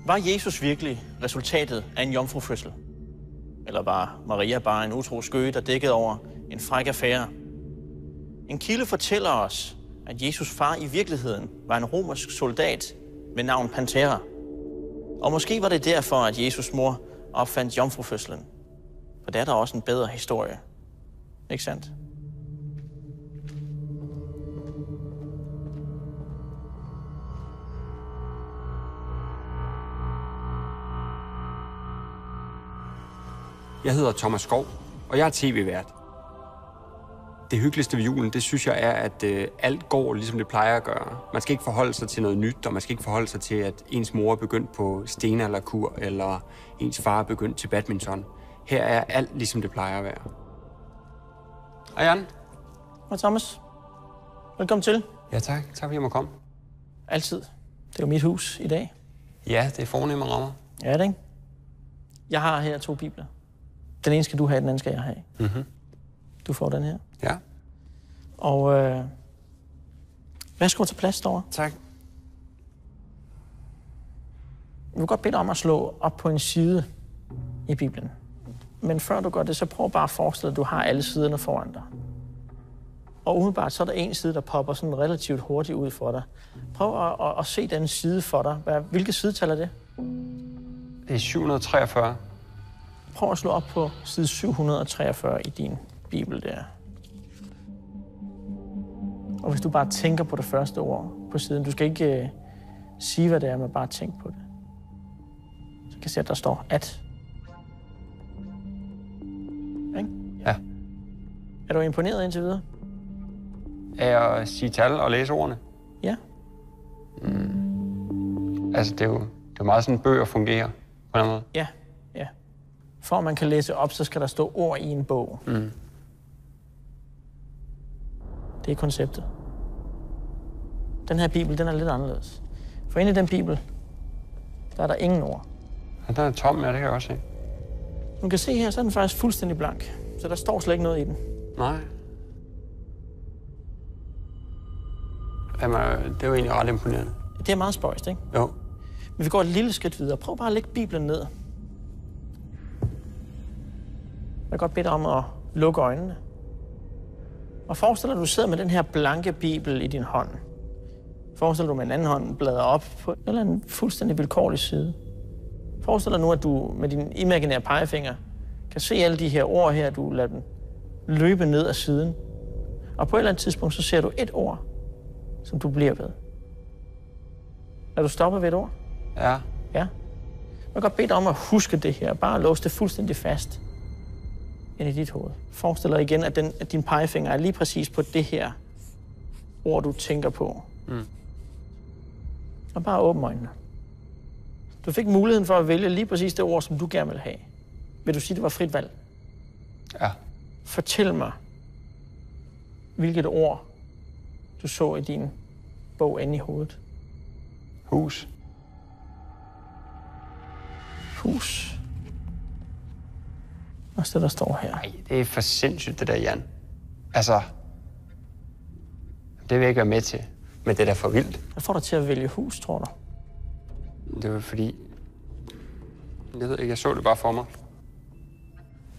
Var Jesus virkelig resultatet af en jomfrufødsel? Eller var Maria bare en utro skøge, der dækkede over en fræk affære? En kilde fortæller os, at Jesus' far i virkeligheden var en romersk soldat ved navn Pantera. Og måske var det derfor, at Jesus' mor opfandt jomfrufødslen. For der er der også en bedre historie. Ikke sandt? Jeg hedder Thomas Skov, og jeg er tv-vært. Det hyggeligste ved julen, det synes jeg er, at alt går, ligesom det plejer at gøre. Man skal ikke forholde sig til noget nyt, og man skal ikke forholde sig til, at ens mor er begyndt på stenalderkur, eller ens far er begyndt til badminton. Her er alt, ligesom det plejer at være. Hej Jan. Hej Thomas. Velkommen til. Ja tak. Tak fordi jeg må komme. Altid. Det er jo mit hus i dag. Ja, det er fornemme rammer. Ja, det ikke? Jeg har her 2 bibler. Den ene skal du have, den anden skal jeg have. Mhm. Du får den her. Ja. Og værsgo til plads derovre. Tak. Jeg vil godt bede dig om at slå op på en side i Bibelen. Men før du gør det, så prøv bare at forestille dig, at du har alle siderne foran dig. Og umiddelbart så er der en side, der popper sådan relativt hurtigt ud for dig. Prøv at se den side for dig. Hvilke sidetal er det? Det er 743. Prøv at slå op på side 743 i din bibel der. Og hvis du bare tænker på det første ord på siden, du skal ikke sige, hvad det er, men bare tænk på det. Så kan jeg se, at der står at. Ikke? Ja. Er du imponeret indtil videre? Af at sige tal og læse ordene? Ja. Altså, det er jo meget sådan, bøger fungerer på den måde. Ja, ja. For at man kan læse op, så skal der stå ord i en bog. Mm. Det er konceptet. Den her bibel, den er lidt anderledes. For inde i den bibel, der er der ingen ord. Ja, den er tom, ja, det kan jeg også se. Du kan se her, så er den faktisk fuldstændig blank. Så der står slet ikke noget i den. Nej. Jamen, det er jo egentlig ret imponerende. Det er meget spøjst, ikke? Jo. Men vi går et lille skridt videre. Prøv bare at lægge Bibelen ned. Jeg kan godt bede dig om at lukke øjnene. Og forestil dig, at du sidder med den her blanke Bibel i din hånd. Forestil dig, at du med en anden hånd bladrer op på en eller anden fuldstændig vilkårlig side. Forestil dig nu, at du med din imaginære pegefinger kan se alle de her ord her, du lader dem løbe ned ad siden. Og på et eller andet tidspunkt, så ser du et ord, som du bliver ved. Er du stoppet ved et ord? Ja. Ja. Jeg kan godt bede dig om at huske det her. Bare låse det fuldstændig fast ind i dit hoved. Forestil dig igen, at din pegefinger er lige præcis på det her ord, du tænker på. Mm. Og bare åbne øjnene. Du fik muligheden for at vælge lige præcis det ord, som du gerne vil have. Vil du sige, det var frit valg? Ja. Fortæl mig, hvilket ord du så i din bog inde i hovedet. Hus. Hus. Og det, der står her. Nej, det er for sindssygt, det der, Jan. Altså, det vil jeg ikke være med til. Men det er da for vildt. Hvad får dig til at vælge hus, tror du? Det var fordi... Jeg ved ikke, jeg så det bare for mig.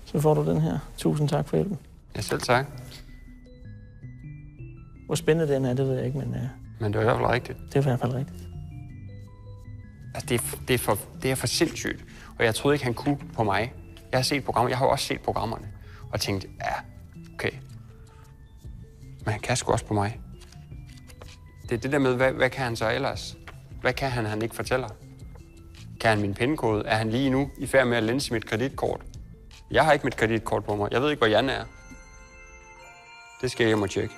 Så får du den her. Tusind tak for hjælpen. Ja, selv tak. Hvor spændende den er, det ved jeg ikke, men... Men det er i hvert fald rigtigt. Det er i hvert fald rigtigt. Altså, det er for sindssygt. Og jeg troede ikke, han kunne på mig. Jeg har jo også set programmerne. Og tænkt, ja, okay. Men han kan sgu også på mig. Det er det der med, hvad kan han så ellers? Hvad kan han ikke fortæller? Kan han min pindkode? Er han lige nu i færd med at lænse mit kreditkort? Jeg har ikke mit kreditkort på mig. Jeg ved ikke, hvor Jan er. Det skal jeg hjem og tjekke.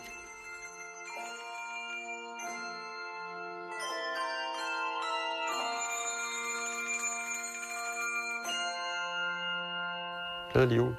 Glædelig jul.